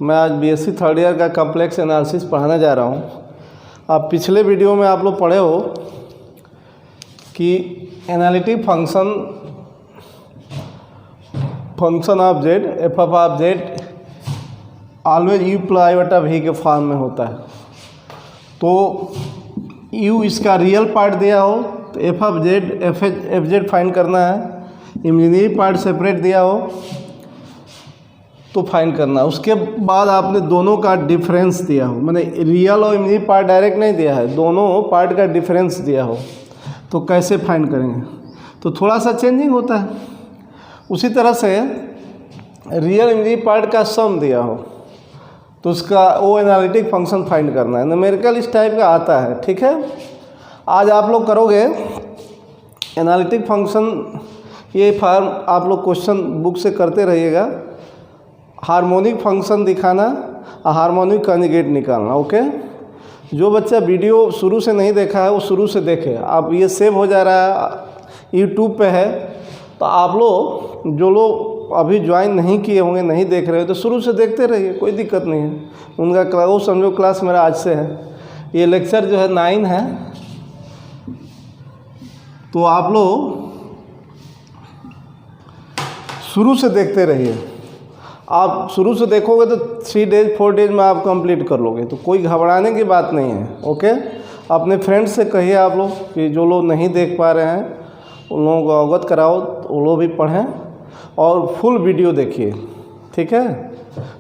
मैं आज BSc third year का कॉम्प्लेक्स एनालिसिस पढ़ाने जा रहा हूँ। आप पिछले वीडियो में आप लोग पढ़े हो कि analytic function of Z F of Z always you ply बटा वी के फॉर्म में होता है। तो यू इसका रियल पार्ट दिया हो तो एफ ऑफ जेड फाइंड करना है, इमेजिनरी पार्ट सेपरेट दिया हो तो फाइंड करना है। उसके बाद आपने दोनों का डिफरेंस दिया हो, मैंने रियल और इमेजिनरी पार्ट डायरेक्ट नहीं दिया है, दोनों पार्ट का डिफरेंस दिया हो तो कैसे फाइंड करेंगे। तो थोड़ा सा चेंजिंग होता है। उसी तरह से रियल इमेजिनरी पार्ट का सम दिया हो तो उसका वो एनालिटिक फंक्शन फाइंड करना है। न्यूमेरिकल इस टाइप का आता है, ठीक है। आज आप लोग करोगे एनालिटिक फंक्शन, ये फॉर्म आप लोग क्वेश्चन बुक से करते रहिएगा। हार्मोनिक फंक्शन दिखाना और हार्मोनिक कॉन्जुगेट निकालना, ओके। जो बच्चा वीडियो शुरू से नहीं देखा है वो शुरू से देखे। आप ये सेव हो जा रहा है, यूट्यूब पे है, तो आप लोग जो लोग अभी ज्वाइन नहीं किए होंगे, नहीं देख रहे हो, तो शुरू से देखते रहिए, कोई दिक्कत नहीं है। उनका क्लास, वो समझो क्लास मेरा आज से है, ये लेक्चर जो है 9 है। तो आप लोग शुरू से देखते रहिए। आप शुरू से देखोगे तो 3 डेज 4 डेज में आप कंप्लीट कर लोगे, तो कोई घबराने की बात नहीं है, ओके। अपने फ्रेंड्स से कहिए आप लोग कि जो लोग नहीं देख पा रहे हैं उन लोगों को अवगत कराओ, तो वो लोग भी पढ़ें और फुल वीडियो देखिए, ठीक है।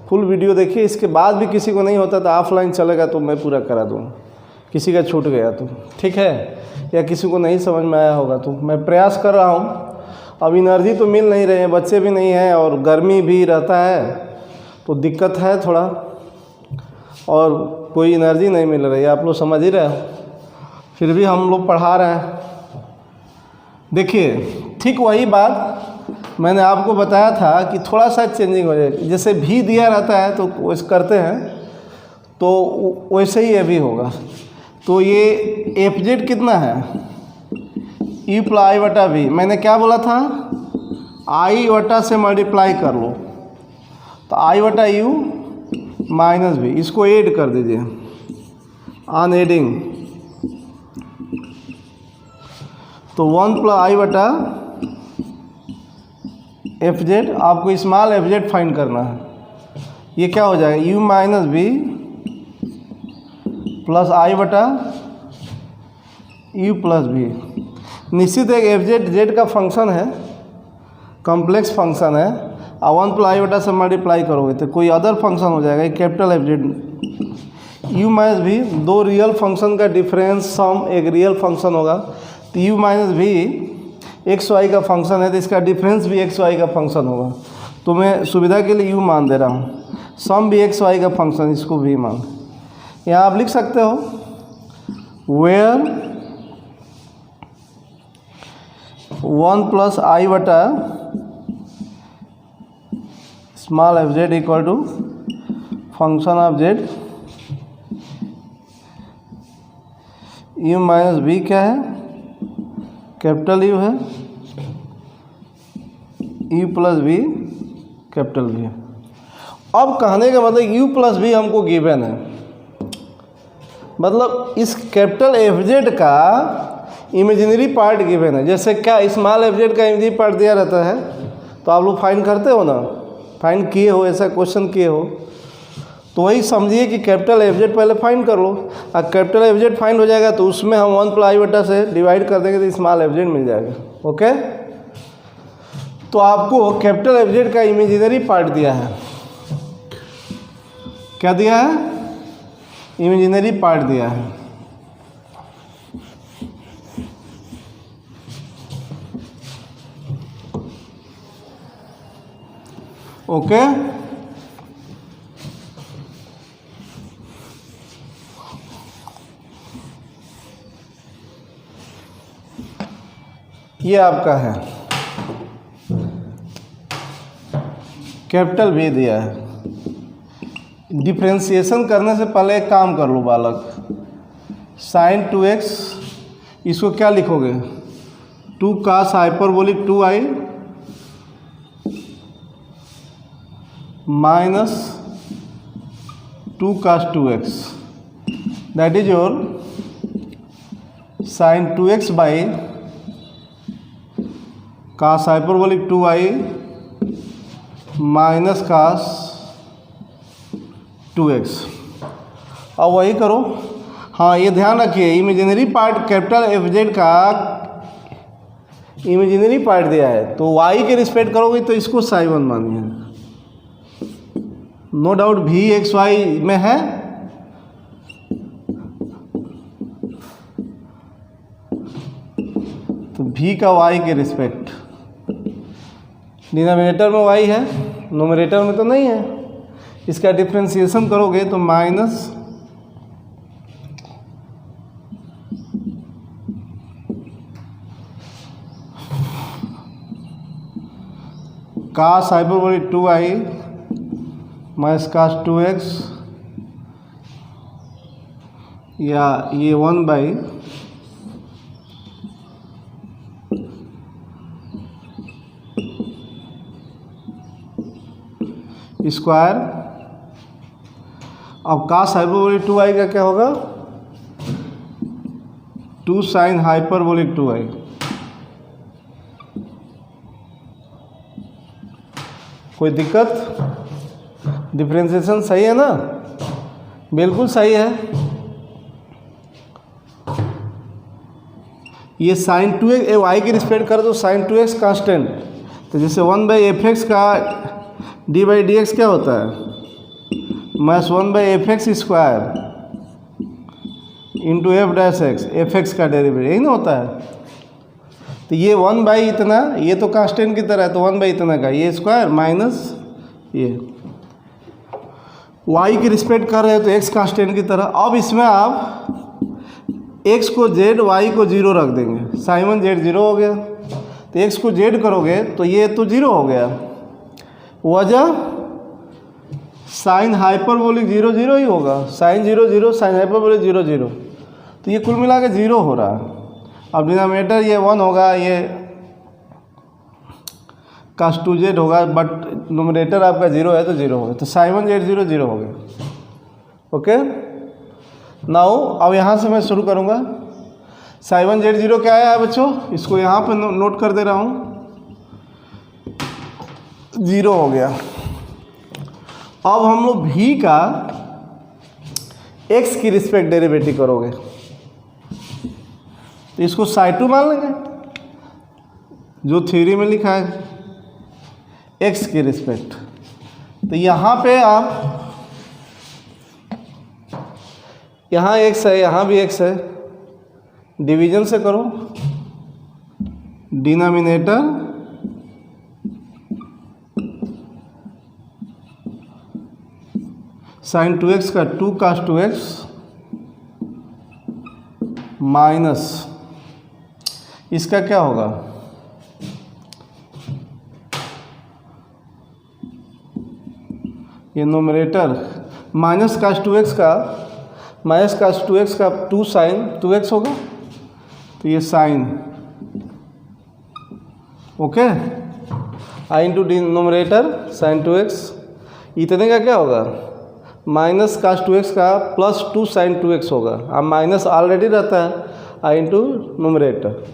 फुल वीडियो देखिए। इसके बाद भी किसी को नहीं होता तो ऑफलाइन चलेगा तो मैं पूरा करा दूँगा, किसी का छूट गया तो, ठीक है, या किसी को नहीं समझ में आया होगा तो मैं प्रयास कर रहा हूँ। अब एनर्जी तो मिल नहीं रहे हैं, बच्चे भी नहीं हैं और गर्मी भी रहता है तो दिक्कत है थोड़ा, और कोई एनर्जी नहीं मिल रही है, आप लोग समझ ही रहे हो। फिर भी हम लोग पढ़ा रहे हैं। देखिए, ठीक वही बात मैंने आपको बताया था कि थोड़ा सा चेंजिंग हो जाए। जैसे भी दिया रहता है तो वैसे करते हैं, तो वैसे ही ये भी होगा। तो ये एफ जेड कितना है, यू प्लस आई बटा वी। मैंने क्या बोला था, आई बटा से मल्टीप्लाई कर लो, तो आई बटा यू माइनस वी, इसको ऐड कर दीजिए ऑन एडिंग, तो 1 प्लस आई बटा एफ जेड। आपको स्मॉल एफ जेड फाइंड करना है। ये क्या हो जाएगा, you minus we plus i बटा यू प्लस वी। निश्चित एक एफ जेड का फंक्शन है, कॉम्प्लेक्स फंक्शन है, और 1 प्लस आई बटा से मल्टीप्लाई करोगे तो कोई अदर फंक्शन हो जाएगा, capital F Z. U minus भी, दो रियल फंक्शन का डिफरेंस सम एक रियल फंक्शन होगा, तो यू माइनस भी एक्स वाई का फंक्शन है तो इसका डिफरेंस भी एक्स वाई का फंक्शन होगा। तो मैं सुविधा के लिए यू मान दे रहा हूँ, सम भी एक्स वाई का फंक्शन, इसको भी मान। यहाँ आप लिख सकते हो वेयर 1 प्लस आई बटा small F Z equal to function of Z, U minus B क्या है, कैपिटल यू है, U plus B capital B है। अब कहने का मतलब यू प्लस बी हमको गिवन है, मतलब इस कैपिटल एफ जेड का इमेजिनरी पार्ट गिवन है। जैसे क्या स्मॉल एफ जेड का इमेजिनरी पार्ट दिया रहता है तो आप लोग फाइंड करते हो ना, फाइंड किए हो, ऐसा क्वेश्चन किए हो, तो वही समझिए कि कैपिटल एफ जेड पहले फाइंड कर लो। और कैपिटल एफ जेड फाइंड हो जाएगा तो उसमें हम 1 प्लस आई बटा से डिवाइड कर देंगे तो स्मॉल एफ जेड मिल जाएगा, ओके। तो आपको कैपिटल एफ जेड का इमेजिनरी पार्ट दिया है, क्या दिया है, इमेजिनरी पार्ट दिया है। ओके, ये आपका है, कैपिटल भी दिया है। डिफ्रेंशिएशन करने से पहले एक काम कर लो बालक, साइन 2x, इसको क्या लिखोगे, 2 cos hyperbolic 2i minus 2 cos 2x, that is your sine 2x by cos hyperbolic 2y minus cos 2x। अब वही करो। हाँ, ये ध्यान रखिए, imaginary part capital F Z का इमेजिनरी पार्ट दिया है, तो y के रिस्पेक्ट करोगे तो इसको साई 1 मानिए। नो डाउट भी एक्स वाई में है, तो भी का y के रिस्पेक्ट, डिनोमिनेटर में y है, नोमिनेटर में तो नहीं है। इसका डिफ्रेंसिएशन करोगे तो minus cos hyperbolic 2y minus cos 2x, या ये 1 बाई स्क्वायर। अब cos हाइपरबोलिक 2y का क्या होगा, 2 साइन हाइपरबोलिक 2y। कोई दिक्कत? डिफ्रेंसिएशन सही है ना? बिल्कुल सही है। ये साइन 2x वाई की रिस्पेक्ट कर दो, साइन 2x कांस्टेंट, तो जैसे 1 बाई एफ एक्स का डी बाई डी एक्स क्या होता है, minus 1 by F x square into F dash x, F x का डेरिवेटिव यही ना होता है। तो ये 1 बाई इतना, ये तो कांस्टेंट की तरह है, तो 1 बाई इतना का ये स्क्वायर माइनस ये y की रिस्पेक्ट कर रहे हो तो x कांस्टेंट की तरह। अब इसमें आप x को z, y को 0 रख देंगे, साइन 1 z 0 हो गया, तो x को z करोगे तो ये तो 0 हो गया, वजह साइन हाइपरबोलिक 0 0 ही होगा, साइन 0 0 साइन हाइपरबोलिक 0 0, तो ये कुल मिला के 0 हो रहा है। अब डिनोमिनेटर ये 1 होगा, ये cos 2z होगा, बट नोमिनेटर आपका 0 है तो 0 होगा, तो साइन 1 z 0 0 हो गया। ओके, नाउ अब यहाँ से मैं शुरू करूँगा। साइन 1 z 0 क्या है बच्चों, इसको यहाँ पे नोट कर दे रहा हूँ, 0 हो गया। अब हम लोग भी का x की रिस्पेक्ट डेरिवेटिव करोगे, तो इसको साई 2 मान लेंगे, जो थ्योरी में लिखा है x की रिस्पेक्ट। तो यहाँ पे आप, यहाँ x है, यहाँ भी x है, डिवीजन से करो, डिनोमिनेटर साइन 2x का 2 cos 2x माइनस इसका क्या होगा, ये नोमिनेटर माइनस cos 2x का, माइनस cos 2x का 2 साइन 2x होगा, तो ये साइन, ओके, आई इंटू नोमिनेटर साइन 2x, इतने का क्या होगा, माइनस cos 2x का प्लस 2 साइन 2x होगा। अब माइनस ऑलरेडी रहता है, i into numerator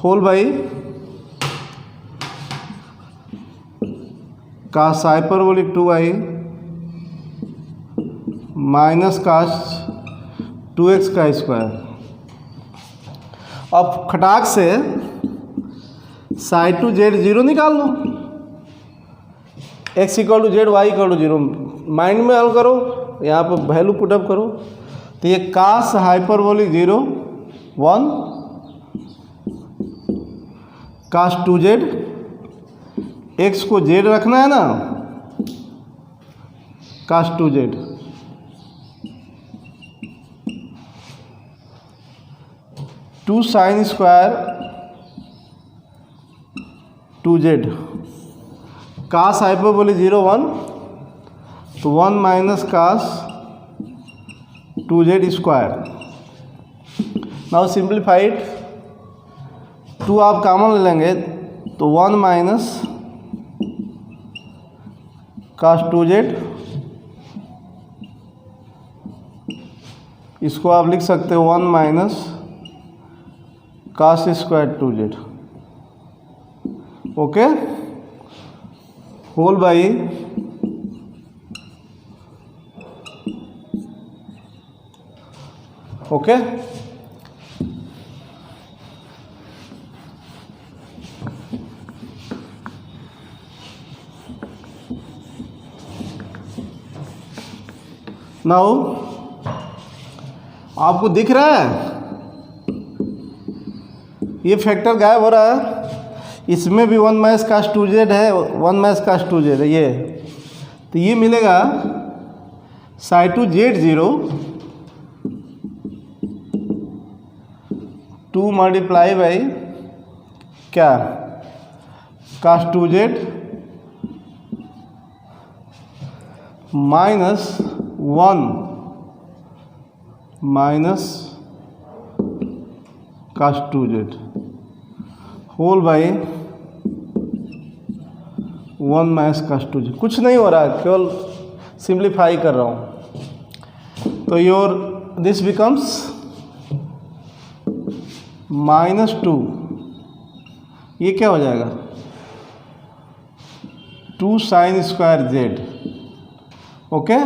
whole by cos hyperbolic 2y minus cos 2x का स्क्वायर। अब खटाक से साइन 2 z 0 निकाल लो, x equal to Z, Y equal to 0, mind में हल करो, यहाँ पर वैल्यू पुटअप करो, तो ये cos hyperbolic 0 1 cos 2z, x को z रखना है ना, cos 2z, two sine square 2z, cos hyperbolic 0 1, तो 1 minus cos 2z square. Now simplified, 2 आप कॉमन ले लेंगे तो 1 माइनस cos 2z, इसको आप लिख सकते हो 1 minus cos square 2z, okay, whole by okay. Now आपको दिख रहा है ये फैक्टर गायब हो रहा है, इसमें भी 1 माइनस cos 2z है, 1 माइनस cos 2z है ये, तो ये मिलेगा psi 2 z0 2 मल्टीप्लाई बाई क्या cos 2z minus 1 minus cos 2z whole by 1 minus cos 2z। कुछ नहीं हो रहा है, केवल सिंप्लीफाई कर रहा हूँ। तो योर दिस बिकम्स -2, ये क्या हो जाएगा 2 sin square z, okay,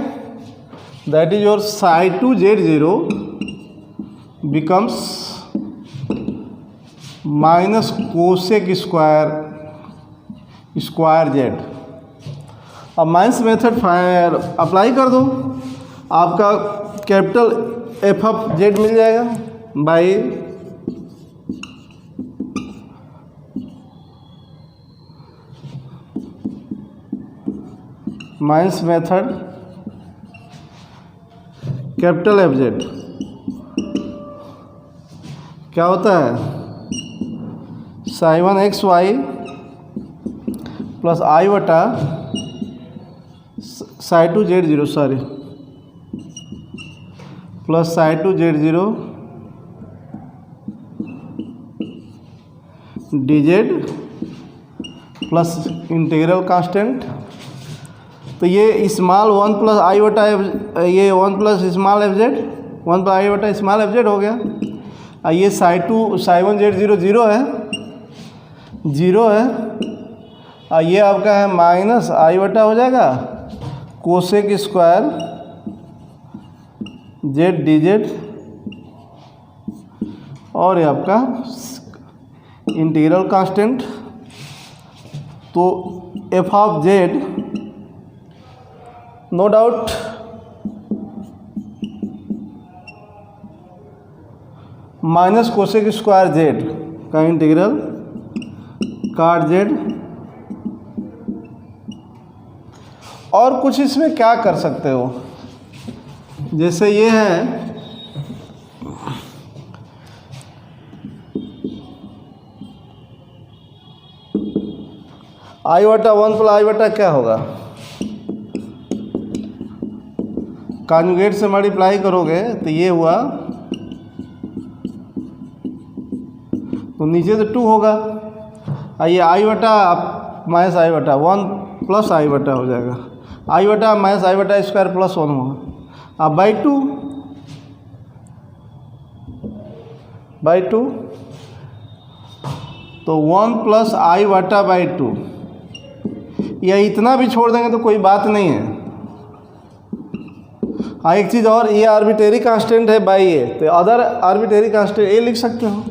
that is your psi 2 z0 becomes minus cosec square z। अब माइनस मेथड अप्लाई कर दो, आपका कैपिटल f(z) मिल जाएगा by minus method capital F(z) क्या होता है psi 1 xy प्लस i बटा psi 2 z0 sorry plus psi 2 z0 dz plus integral constant. तो ये स्मॉल 1 प्लस i बटा ये 1 plus small f(z), 1 plus i बटा स्मॉल f(z) हो गया। ये psi 1 z0 0 है, 0 है, और ये आपका है माइनस i बटा हो जाएगा कोसेक स्क्वायर z dz, और ये आपका इंटीग्रल कांस्टेंट। तो f(z) no doubt minus cosec square z का इंटीग्रल काट z। और कुछ इसमें क्या कर सकते हो, जैसे ये है i बटा 1 प्लस i बटा क्या होगा, कॉन्जुगेट से मल्टीप्लाई करोगे तो ये हुआ, तो नीचे तो 2 होगा, और ये i बटा माइनस i बटा 1 प्लस i बटा हो जाएगा, i बटा माइनस i बटा स्क्वायर प्लस 1 होगा, अब बाई 2 तो 1 प्लस i बटा बाई 2, या इतना भी छोड़ देंगे तो कोई बात नहीं है। हाँ, एक चीज़ और, ये आर्बिट्रेरी कांस्टेंट है बाई ए, तो अदर आर्बिट्रेरी कांस्टेंट ए लिख सकते हो,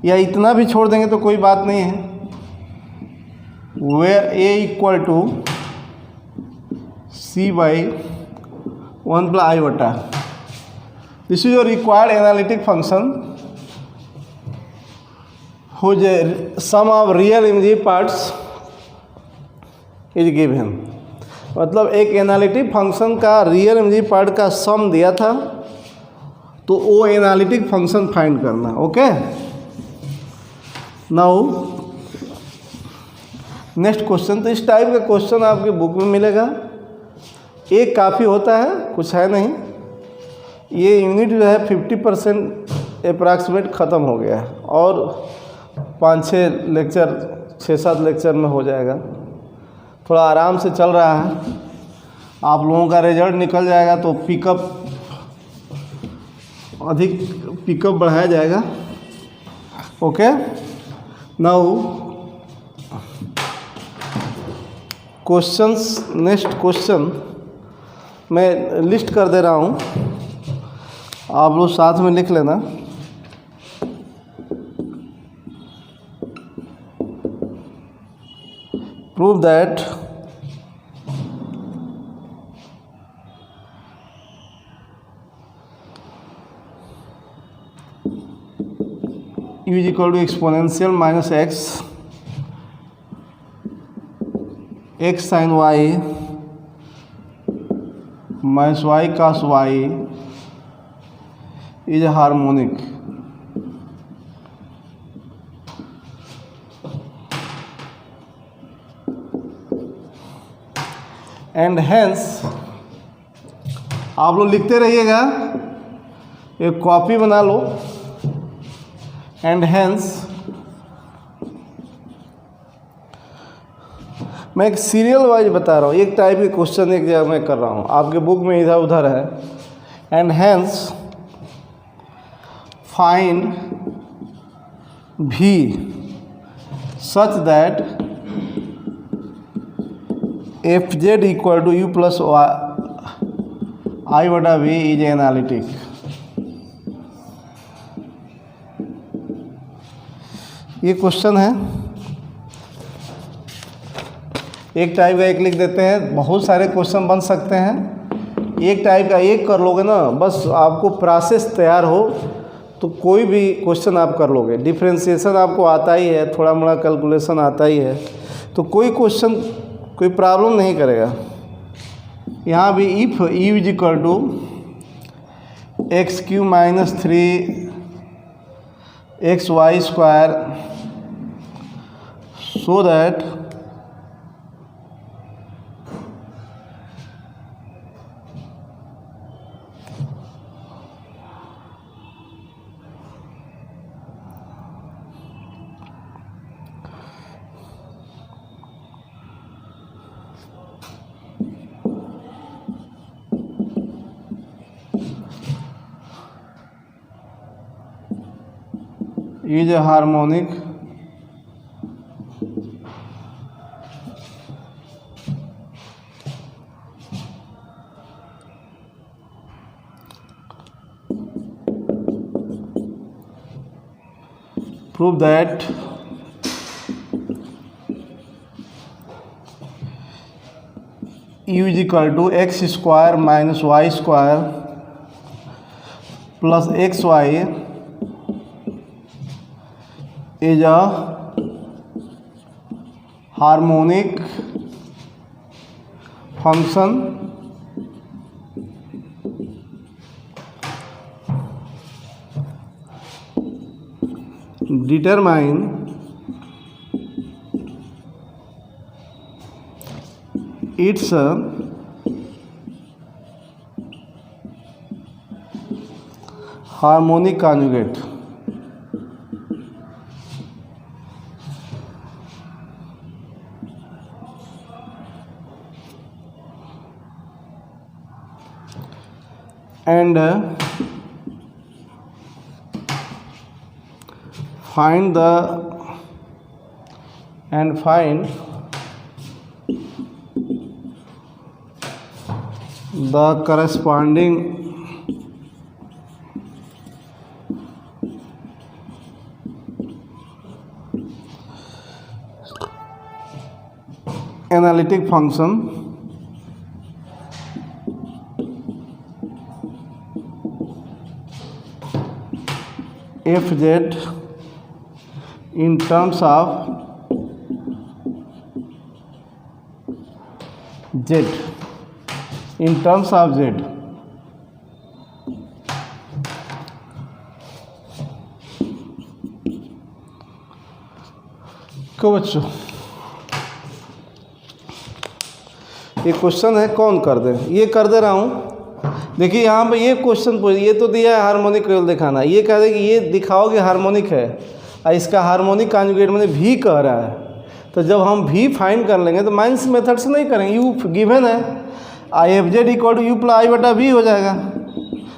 या इतना भी छोड़ देंगे तो कोई बात नहीं है। Where A equal to C by 1 plus i बटा, this is your required analytic function whose sum of real imaginary parts is given। मतलब एक एनालिटिक फंक्शन का रियल इमेजिनरी पार्ट का सम दिया था, तो वो एनालिटिक फंक्शन फाइंड करना, ओके। नाउ नेक्स्ट क्वेश्चन, तो इस टाइप का क्वेश्चन आपके बुक में मिलेगा, एक काफ़ी होता है, कुछ है नहीं। ये यूनिट जो है 50% अप्रॉक्सीमेट ख़त्म हो गया है, और 5-6 लेक्चर 6-7 लेक्चर में हो जाएगा। थोड़ा आराम से चल रहा है। आप लोगों का रिजल्ट निकल जाएगा तो अधिक पिकअप बढ़ाया जाएगा। Okay, now questions, next question मैं लिस्ट कर दे रहा हूँ, आप लोग साथ में लिख लेना। Prove that u is equal to exponential minus x sin y minus y cos y is a harmonic. And hence आप लोग लिखते रहिएगा, एक कॉपी बना लो। एंड हेंस मैं एक सीरियल वाइज बता रहा हूँ, एक टाइप के क्वेश्चन एक जगह मैं कर रहा हूँ, आपके बुक में इधर उधर है। एंड हेंस फाइंड भी such that f Z equal to u plus i बटा वी इज एनालिटिक। ये क्वेश्चन है, एक टाइप का एक लिख देते हैं, बहुत सारे क्वेश्चन बन सकते हैं। एक टाइप का एक कर लोगे ना, बस आपको प्रोसेस तैयार हो तो कोई भी क्वेश्चन आप कर लोगे। डिफरेंशिएशन आपको आता ही है, थोड़ा मोड़ा कैलकुलेशन आता ही है, तो कोई क्वेश्चन कोई प्रॉब्लम नहीं करेगा। यहाँ भी if you is equal to X cube minus 3xy square so that is a harmonic prove that u is equal to x square minus y square plus xy is a harmonic function determine its harmonic conjugate. And find the corresponding analytic function fz in terms of z, in terms of z. क्यों बच्चों, ये question है, कौन कर दे, ये कर दे रहा हूँ। देखिए यहाँ पे ये क्वेश्चन ये तो दिया है हार्मोनिक दिखाना, ये कह दे कि ये दिखाओ कि हार्मोनिक है और इसका हार्मोनिक कॉन्जुगेट मैंने भी कह रहा है, तो जब हम v फाइंड कर लेंगे तो माइनस मेथड से नहीं करेंगे, u गिवन है, i f Z equal to u plus i बटा v हो जाएगा।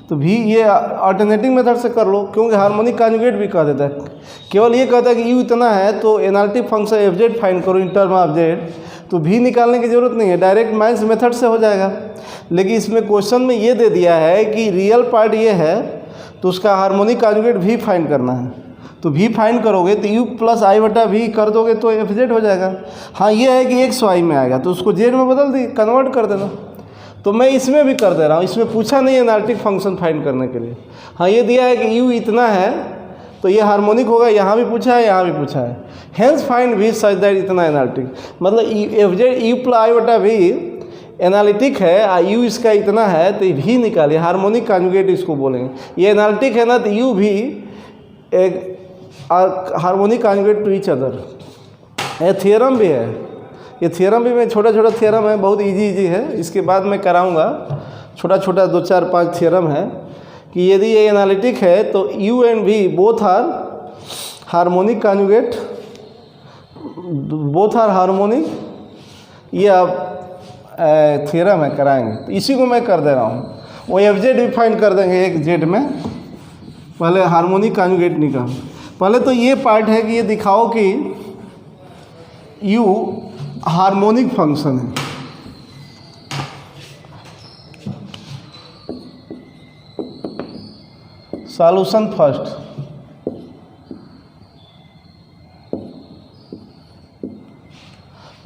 तो v ये अल्टरनेटिंग मेथड से कर लो, क्योंकि हार्मोनिक कॉन्जुगेट भी कह देता है। केवल ये कहता है कि u इतना है तो analytic function F Z find करो इन टर्म ऑफ जेड, तो v निकालने की ज़रूरत नहीं है, डायरेक्ट माइनस मेथड से हो जाएगा। लेकिन इसमें क्वेश्चन में ये दे दिया है कि रियल पार्ट ये है तो उसका हार्मोनिक कॉन्जुगेट v फाइंड करना है। तो v फाइंड करोगे तो u प्लस आई बटा v कर दोगे तो एफ जेड हो जाएगा। हाँ ये है कि एक्स वाई में आएगा तो उसको जेड में बदल दी, कन्वर्ट कर देना। तो मैं इसमें भी कर दे रहा हूँ, इसमें पूछा नहीं एनालिटिक फंक्शन फाइंड करने के लिए। हाँ ये दिया है कि u इतना है तो ये हार्मोनिक होगा, यहाँ भी पूछा है यहाँ भी पूछा है। Hence find v such that इतना एनालिटिक, मतलब F Z u plus i बटा v एनालिटिक है, u इसका इतना है तो v निकालिए, हार्मोनिक कॉन्जुगेट इसको बोलेंगे। ये एनालिटिक है ना तो u भी एक harmonic conjugate to each other. ये थ्योरम भी है, ये थ्योरम भी मैं छोटा छोटा थ्योरम है, बहुत इजी है, इसके बाद मैं कराऊंगा। छोटा छोटा 2 4 5 थ्योरम है कि यदि ये एनालिटिक है तो u and v both are harmonic conjugate, both are harmonic. ये आप थ्योरम है, कराएंगे। तो इसी को मैं कर दे रहा हूँ, वो एफ जेड भी फाइंड कर देंगे एक जेड में। पहले हार्मोनिक कॉन्जुगेट निकाल, पहले तो ये पार्ट है कि ये दिखाओ कि u हार्मोनिक फंक्शन है। सॉल्यूशन फर्स्ट,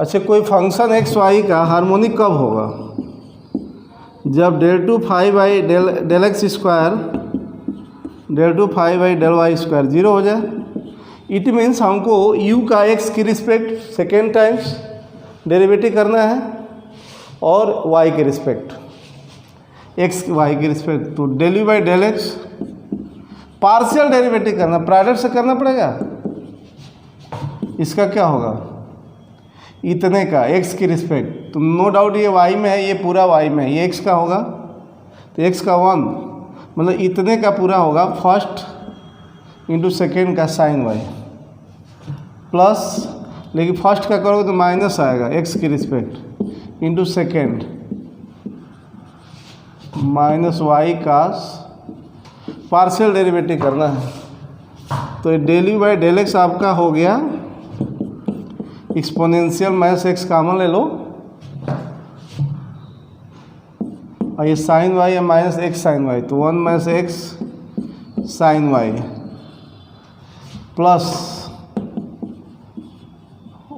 अच्छा कोई फंक्शन एक्स वाई का हार्मोनिक कब होगा? जब del two five by del x square del two five by del Y square 0 हो जाए। इट मीन्स हमको u का x की रिस्पेक्ट सेकेंड टाइम्स डेरिवेटिव करना है और y के रिस्पेक्ट x y के रिस्पेक्ट, तो del u by del X partial derivative करना, प्रोडक्ट से करना पड़ेगा। इसका क्या होगा? इतने का x की रिस्पेक्ट, तो नो डाउट ये y में है, ये पूरा y में है, ये x का होगा तो x का 1 मतलब इतने का पूरा होगा फर्स्ट इंटू सेकेंड का साइन y प्लस, लेकिन फर्स्ट का करोगे तो माइनस आएगा x की respect into second minus y का पार्शियल डेरिवेटिव करना है। तो del u by del x आपका हो गया एक्सपोनेंशियल माइनस x कॉमन ले लो और ये साइन y है माइनस x साइन y, तो 1 minus x sine y plus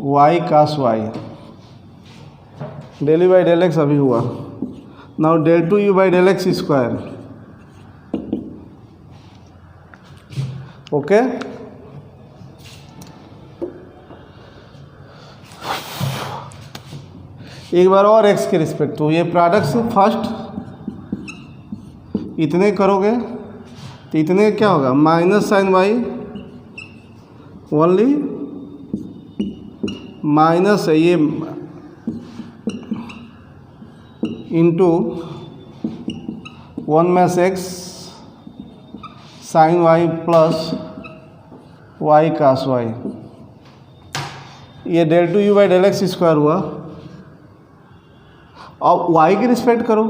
y cos y, del u by del x अभी हुआ। Now del two u by del x square, okay. एक बार और x के रिस्पेक्ट, तो ये प्रोडक्ट से फर्स्ट इतने करोगे तो इतने क्या होगा minus sine y only minus है ये into 1 minus x sine y plus y cos y, ये del two u by del x square हुआ। अब y की रिस्पेक्ट करो।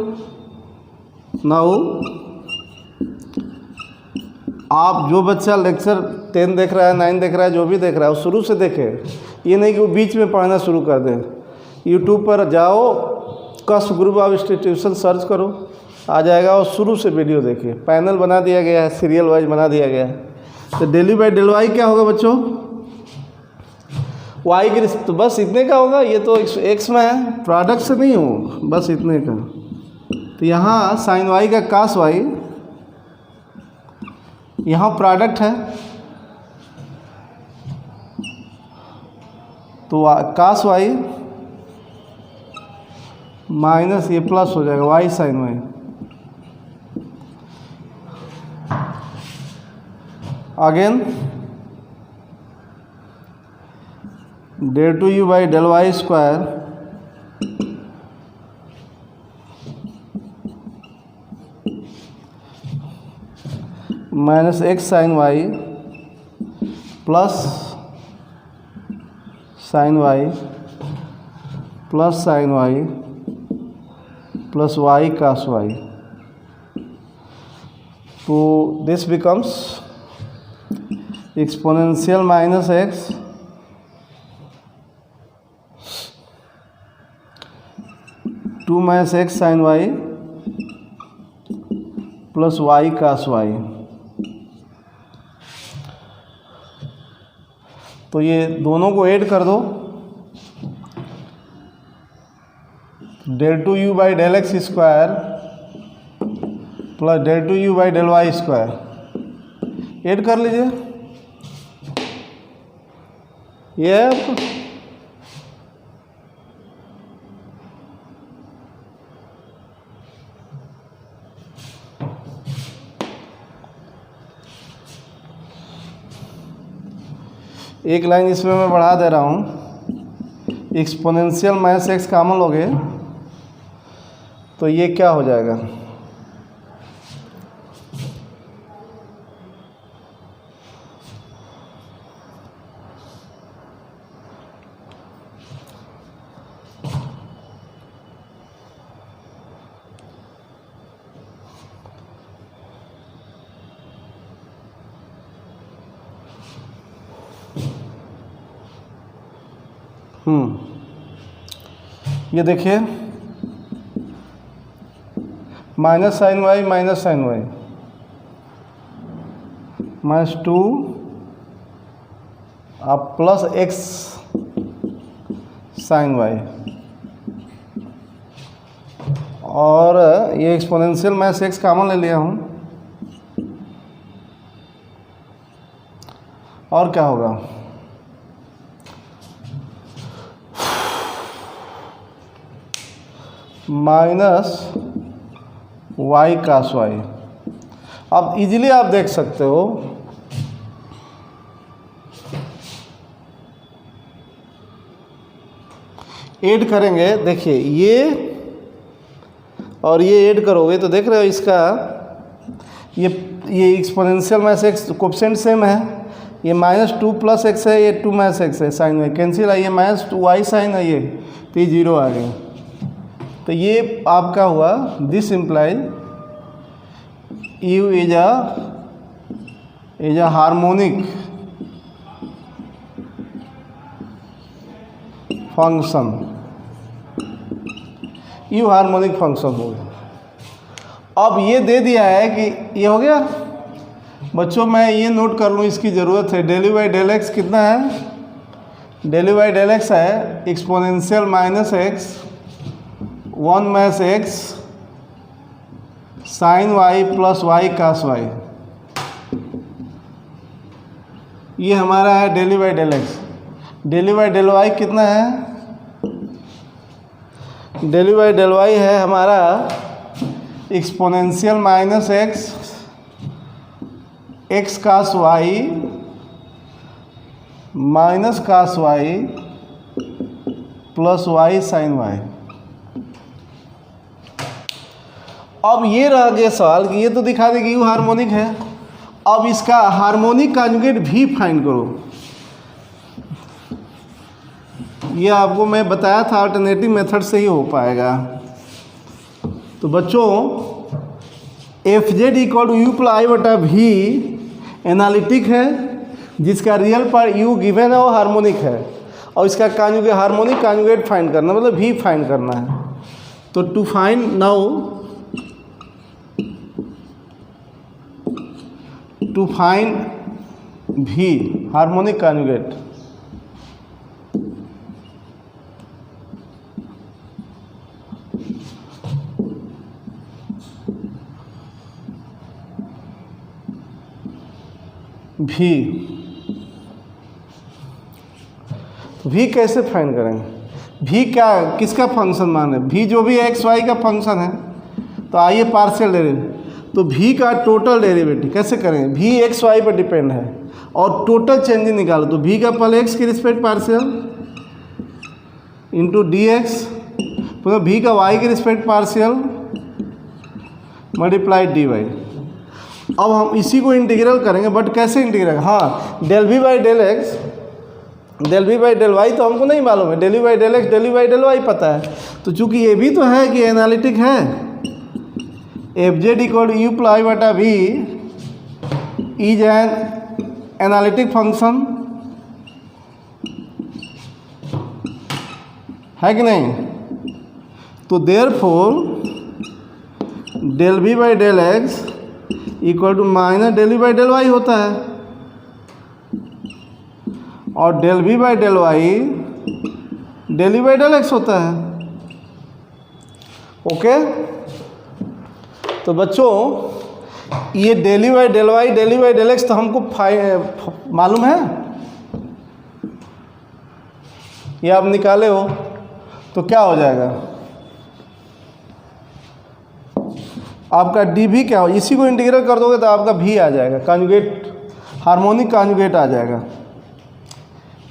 नाउ आप जो बच्चा लेक्चर 10 देख रहा है 9 देख रहा है जो भी देख रहा है वो शुरू से देखे, ये नहीं कि वो बीच में पढ़ना शुरू कर दे। यूट्यूब पर जाओ, कस ग्रुप ऑफ इंस्टीट्यूशन सर्च करो, आ जाएगा और शुरू से वीडियो देखिए। पैनल बना दिया गया है, सीरियल वाइज बना दिया गया है। तो del u by del y क्या होगा बच्चों? y की तो बस इतने का होगा, ये तो x में है, प्रोडक्ट से नहीं हो, बस इतने का। तो यहाँ साइन y का कास y, यहाँ प्रोडक्ट है तो कास y माइनस ये प्लस हो जाएगा y sine y। Again del two u by del Y square minus x sine y plus sine y plus sine y plus y cos y, तो this becomes exponential minus x to minus x sine y plus y cos y. तो ये दोनों को add कर दो, del 2u by del x square plus del 2u by del Y square, add कर लीजिए। ये है आपका एक लाइन इसमें मैं बढ़ा दे रहा हूँ, एक्सपोनेंशियल माइनस एक्स कॉमन लोगे तो ये क्या हो जाएगा, ये देखिए minus sine y minus sine y minus two आप प्लस एक्स साइन वाई, और ये एक्सपोनेंशियल माइनस एक्स कॉमन ले लिया हूँ, और क्या होगा, माइनस वाई कास वाई। अब इजीली आप देख सकते हो ऐड करेंगे, देखिए ये और ये ऐड करोगे तो देख रहे हो इसका ये exponential minus x coefficient same है, ये माइनस टू प्लस एक्स है, ये टू माइनस एक्स है, साइन वाई कैंसिल है, ये माइनस टू वाई साइन है, ये तो ये जीरो आ गई। तो ये आपका हुआ, this implies you is a harmonic function, you harmonic function हो गया। अब ये दे दिया है कि ये हो गया बच्चों, मैं ये नोट कर लूँ, इसकी ज़रूरत है, del u by del x कितना है, del u by del x है exponential minus x one minus x sine y plus y cos y, ये हमारा है del u by del x. Del u by del y कितना है, del u by del y है हमारा exponential minus x x cos y minus cos y plus y sine y. अब ये रह गया सवाल कि ये तो दिखा देगी यू हार्मोनिक है, अब इसका हार्मोनिक कॉन्जुगेट भी फाइंड करो। ये आपको मैं बताया था अल्टरनेटिव मेथड से ही हो पाएगा। तो बच्चों f Z equal to u ply बटा भी एनालिटिक है, जिसका रियल पार्ट यू गिवन है वो हार्मोनिक है, और इसका कॉन्जुगेट हार्मोनिक कॉन्जुगेट फाइंड करना मतलब भी फाइंड करना है। तो to find now to find भी हार्मोनिक कॉन्जुगेट, भी कैसे फाइंड करेंगे, भी क्या किसका फंक्शन मान है, भी जो भी एक्स वाई का फंक्शन है। तो आइए पार्शियल डेरिवेटिव, तो भी का टोटल डेरिवेटिव कैसे करेंगे, भी एक्स वाई पर डिपेंड है और टोटल चेंज निकालो। तो भी का पहले एक्स की respect partial into d x, पुनः भी का वाई की respect partial multiply d y. अब हम इसी को इंटीग्रल करेंगे, बट कैसे इंटीग्रल, हाँ del v by del x del v by del y तो हमको नहीं मालूम है, del v by del x, del v by del y पता है। तो चूंकि ये भी तो है कि एनालिटिक है, f Z equal u ply बटा v is an analytic function, है कि नहीं। तो therefore del v by del x equal to minus del v by del y होता है, और del v by del y del v by del x होता है। ओके, तो बच्चों ये del v by del y del v by del x तो हमको मालूम है, ये आप निकाले हो तो क्या हो जाएगा आपका डी भी क्या हो, इसी को इंटीग्रेट कर दोगे तो आपका भी आ जाएगा, कॉन्जुगेट हार्मोनिक कॉन्जुगेट आ जाएगा।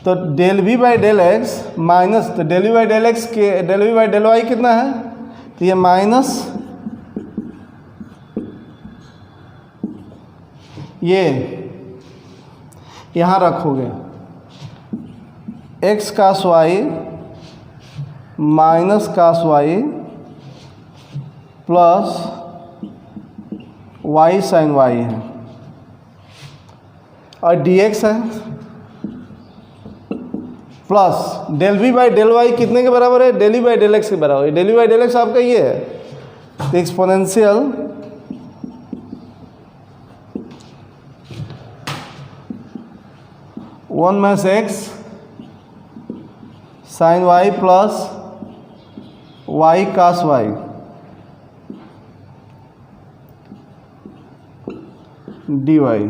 तो del v by del x minus, तो del v by del x के del v by del y कितना है, तो ये माइनस ये यहाँ रखोगे x cos y minus cos y plus y sine y है, और डी एक्स है plus del v by del y कितने के बराबर है, del v by del x के बराबर है। Del v by del x आपका ये है, तो exponential one minus x sine y plus y cos y d y.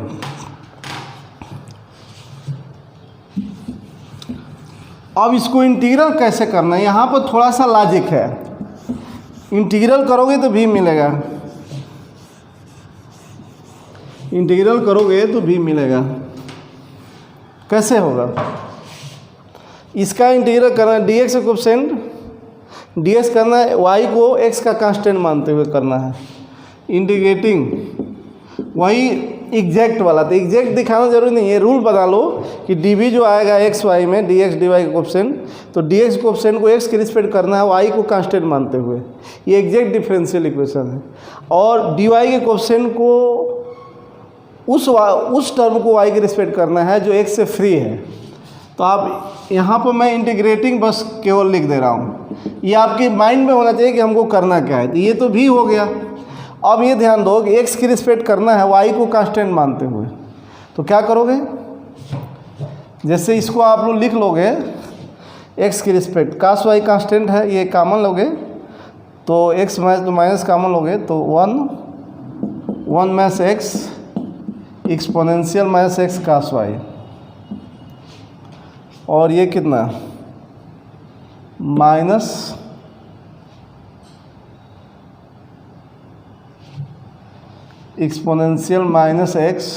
अब इसको इंटीग्रल कैसे करना है, यहाँ पर थोड़ा सा लॉजिक है। इंटीग्रल करोगे तो भी मिलेगा, इंटीग्रल करोगे तो भी मिलेगा। कैसे होगा, इसका इंटीग्रल करना है, डी एक्स का कोएफिशिएंट डी एक्स करना है, वाई को एक्स का कांस्टेंट मानते हुए करना है। इंटीग्रेटिंग वही एग्जैक्ट वाला, तो एग्जैक्ट दिखाना जरूरी नहीं है, रूल बता लो कि डी वी जो आएगा एक्स वाई में डी एक्स डी वाई का कोएफिशिएंट, तो डी एक्स कोएफिशिएंट को एक्स के रिस्पेक्ट करना है, वाई को कांस्टेंट मानते हुए, ये एग्जैक्ट डिफरेंशियल इक्वेशन है। और डी वाई के कोएफिशिएंट को उस टर्म को वाई के रिस्पेक्ट करना है जो एक्स से फ्री है। तो आप यहाँ पर मैं इंटीग्रेटिंग बस केवल लिख दे रहा हूँ, ये आपके माइंड में होना चाहिए कि हमको करना क्या है। तो ये तो भी हो गया। अब ये ध्यान दो कि एक्स की रिस्पेक्ट करना है वाई को कांस्टेंट मानते हुए, तो क्या करोगे, जैसे इसको आप लोग लिख लोगे एक्स की रिस्पेक्ट, कास वाई कांस्टेंट है, ये कॉमन लोगे तो एक्स माइनस कॉमन लोगे तो one minus x exponential minus x cos y, और ये कितना minus exponential minus x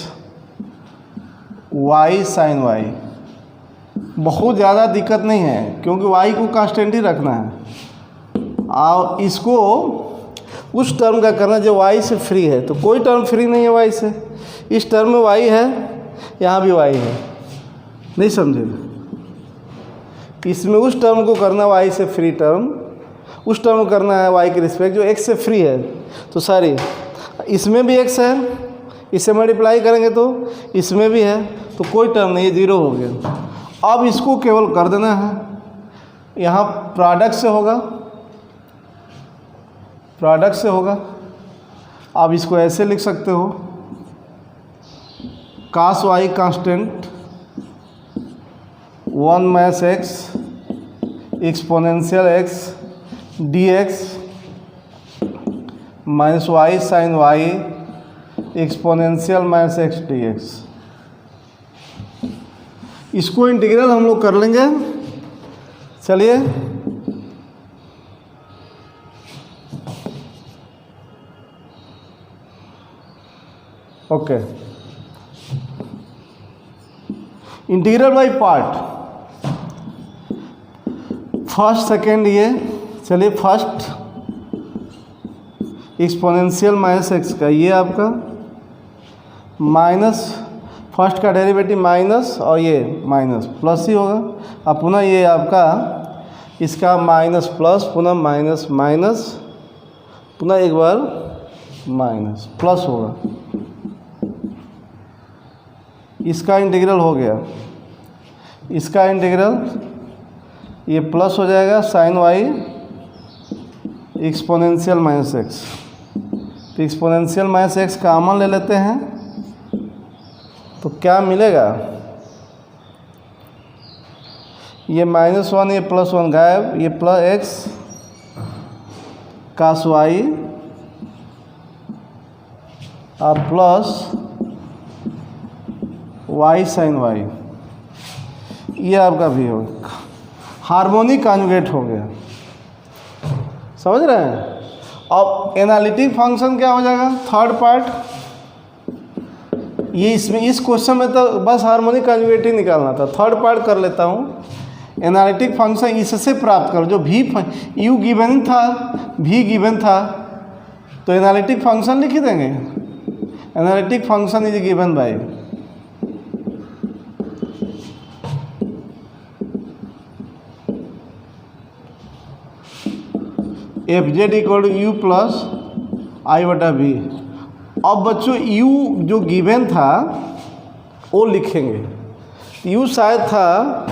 y sine y. बहुत ज़्यादा दिक्कत नहीं है क्योंकि वाई को कांस्टेंट ही रखना है। और इसको उस टर्म का करना जो वाई से फ्री है, तो कोई टर्म फ्री नहीं है वाई से। इस टर्म में वाई है, यहाँ भी वाई है, नहीं समझे। इसमें उस टर्म को करना वाई से फ्री टर्म, उस टर्म को करना है वाई के रिस्पेक्ट जो एक्स से फ्री है। तो सारी इसमें भी एक्स है, इससे मल्टीप्लाई करेंगे तो इसमें भी है, तो कोई टर्म नहीं, जीरो हो गया। अब इसको केवल कर देना है, यहाँ प्रोडक्ट से होगा, प्रोडक्ट से होगा। आप इसको ऐसे लिख सकते हो, cos y constant one minus x exponential x d x minus y sine y exponential minus x d x. इसको इंटीग्रल हम लोग कर लेंगे। चलिए okay, integral by part, first second ये। चलिए फर्स्ट एक्सपोनेंशियल माइनस एक्स का ये आपका माइनस फर्स्ट का डेरिवेटिव माइनस और ये माइनस प्लस ही होगा। अब पुनः ये आपका इसका माइनस प्लस, पुनः माइनस माइनस, पुनः एक बार माइनस प्लस होगा। इसका इंटीग्रल हो गया, इसका इंटीग्रल ये प्लस हो जाएगा sine y exponential minus x. तो एक्सपोनेंशियल माइनस एक्स कॉमन ले लेते हैं तो क्या मिलेगा, ये -1 ये +1 गायब, ये प्लस एक्स कास वाई और प्लस वाई साइन वाई, ये आपका भी हो हार्मोनिक कॉन्जुगेट हो गया। समझ रहे हैं? अब एनालिटिक फंक्शन क्या हो जाएगा, थर्ड पार्ट, ये इसमें इस क्वेश्चन में तो बस हार्मोनिक कॉन्जुगेट ही निकालना था। थर्ड पार्ट कर लेता हूँ। एनालिटिक फंक्शन इससे प्राप्त करो, जो भी यू गिवन था, भी गिवन था, तो एनालिटिक फंक्शन लिख ही देंगे। Analytic function is given by f Z equal to u plus i बटा बी। अब बच्चों यू जो गिवन था वो लिखेंगे। यू शायद था,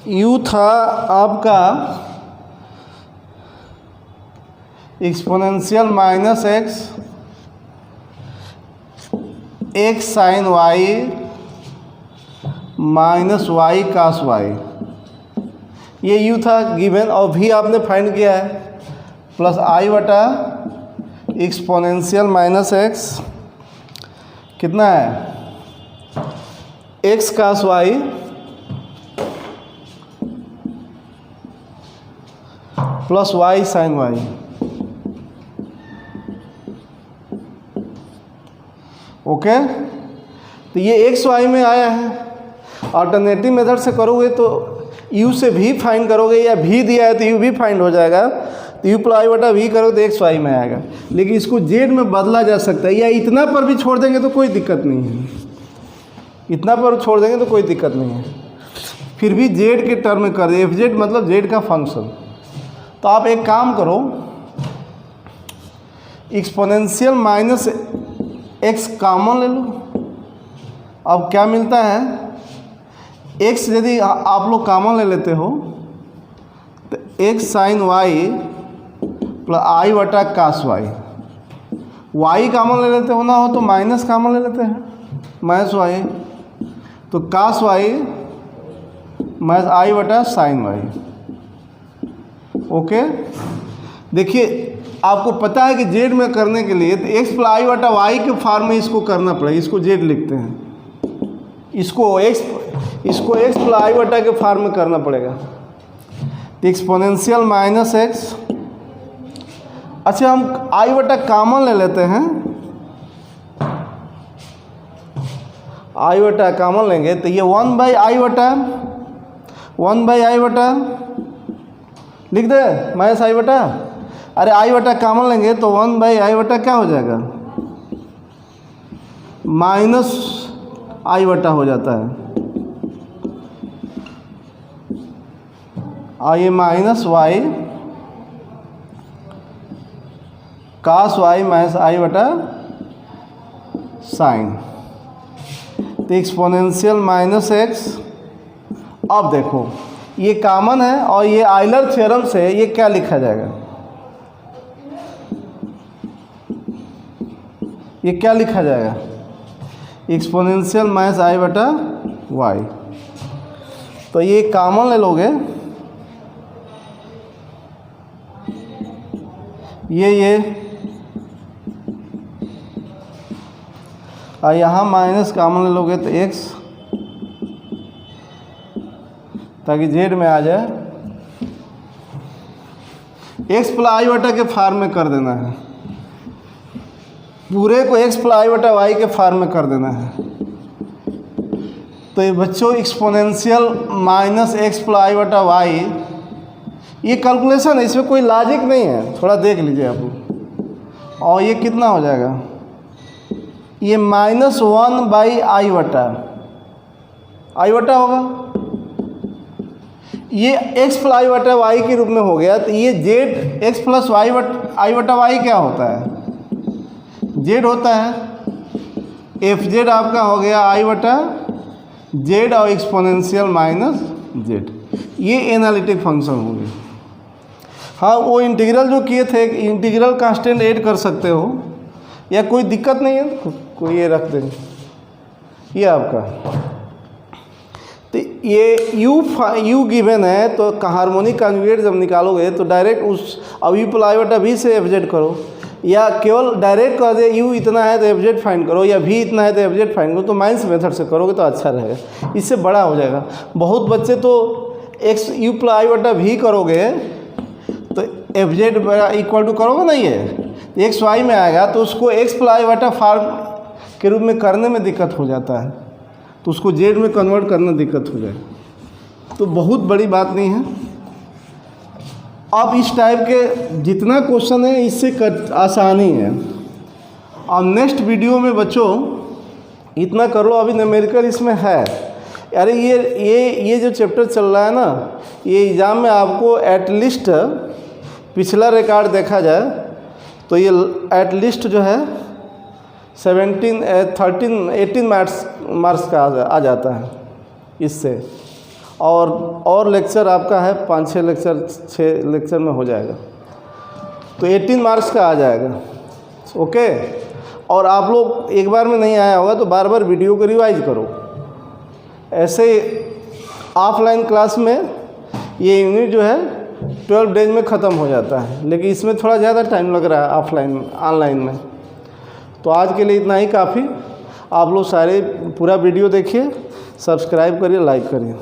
यू था आपका exponential minus x x sine y minus y cos y, ये यू था गिवन। और भी आपने फाइंड किया है प्लस आई बटा एक्सपोनेंशियल माइनस एक्स कितना है, x cos y plus y sine y. Okay, तो ये एक्स वाई में आया है। अल्टरनेटिव मेथड से करोगे तो यू से भी फाइंड करोगे, या भी दिया है तो यू भी फाइंड हो जाएगा। तो यू प्लस आई बटा भी करोगे तो एक्स वाई में आएगा, लेकिन इसको जेड में बदला जा सकता है, या इतना पर भी छोड़ देंगे तो कोई दिक्कत नहीं है। इतना पर छोड़ देंगे तो कोई दिक्कत नहीं है, फिर भी जेड के टर्म में कर दे। एफ जेड मतलब जेड का फंक्शन। तो आप एक काम करो, एक्सपोनेंशियल माइनस एक्स कॉमन ले लो। अब क्या मिलता है, एक्स यदि आप लोग कॉमन ले लेते हो तो x sine y plus i बटा कास वाई। वाई कॉमन ले लेते हो ना हो तो माइनस कॉमन ले लेते हैं, माइनस वाई, तो कास वाई माइनस आई बटा साइन वाई। ओके, देखिए आपको पता है कि जेड में करने के लिए तो एक्स प्लस आई बटा वाई के फॉर्म में इसको करना पड़ेगा। इसको जेड लिखते हैं, इसको एक्स प्लस आई बटा के फॉर्म में करना पड़ेगा। तो एक्सपोनेंशियल माइनस एक्स, अच्छा हम आई बटा कॉमन ले लेते हैं, आई बटा कॉमन लेंगे तो ये 1 बाई आई बटा लिख दे माइनस आई बटा। अरे आई बटा कॉमन लेंगे तो 1 बाई आई बटा क्या हो जाएगा, माइनस आई बटा हो जाता है। और ये minus y cos y minus आई बटा साइन। तो एक्सपोनेंशियल माइनस एक्स, अब देखो ये कॉमन है और ये आइलर थ्योरम से ये क्या लिखा जाएगा, ये क्या लिखा जाएगा, एक्सपोनेंशियल माइनस आई बटा वाई। तो ये कॉमन ले लोगे, ये और यहाँ माइनस कॉमन ले लोगे तो एक्स, ताकि जेड में आ जाए। एक्स प्लस आई बटा के फॉर्म में कर देना है, पूरे को एक्स प्लस आई बटा वाई के फॉर्म में कर देना है। तो ये बच्चों exponential minus x plus i बटा वाई, ये कैलकुलेशन है, इसमें कोई लॉजिक नहीं है, थोड़ा देख लीजिए आप। और ये कितना हो जाएगा, ये -1/i वटा होगा, ये x प्लस i वटा वाई के रूप में हो गया। तो ये z x प्लस i वटा वाई क्या होता है? z होता है। fz आपका हो गया i वटा z और एक्सपोनेंशियल -z, ये एनालिटिक फंक्शन हो गया। हाँ, वो इंटीग्रल जो किए थे, इंटीग्रल कांस्टेंट ऐड कर सकते हो या कोई दिक्कत नहीं है, कोई ये रख देंगे, ये आपका। तो ये u गिवन है, तो हार्मोनिक कॉन्जुगेट जब निकालोगे तो डायरेक्ट उस अब u प्लस i वटा v से fz करो, या केवल डायरेक्ट कर दे u इतना है तो fz फाइंड करो, या v इतना है तो fz फाइंड करो। तो माइनस मेथड से करोगे तो अच्छा रहेगा, इससे बड़ा हो जाएगा। बहुत बच्चे तो u प्लस i वटा v करोगे तो fz इक्वल टू करोगे ना, ये एक्स वाई में आएगा तो उसको x प्लस i वटा फॉर्म के रूप में करने में दिक्कत हो जाता है, तो उसको z में कन्वर्ट करना दिक्कत हो जाएगा। तो बहुत बड़ी बात नहीं है। अब इस टाइप के जितना क्वेश्चन है इससे आसानी है। अब नेक्स्ट वीडियो में बच्चों इतना कर लो, अभी न्यूमेरिकल इसमें है। अरे ये जो चैप्टर चल रहा है ना, ये एग्ज़ाम में आपको एटलीस्ट पिछला रिकॉर्ड देखा जाए तो ये एटलीस्ट जो है 18 मार्क्स का आ जाता है इससे। और लेक्चर आपका है 6 लेक्चर में हो जाएगा, तो 18 मार्क्स का आ जाएगा। ओके, और आप लोग एक बार में नहीं आया होगा तो बार बार वीडियो को रिवाइज करो। ऐसे ऑफलाइन क्लास में ये यूनिट जो है 12 डेज में ख़त्म हो जाता है, लेकिन इसमें थोड़ा ज़्यादा टाइम लग रहा है ऑनलाइन में। तो आज के लिए इतना ही काफ़ी। आप लोग सारे पूरा वीडियो देखिए, सब्सक्राइब करिए, लाइक करिए।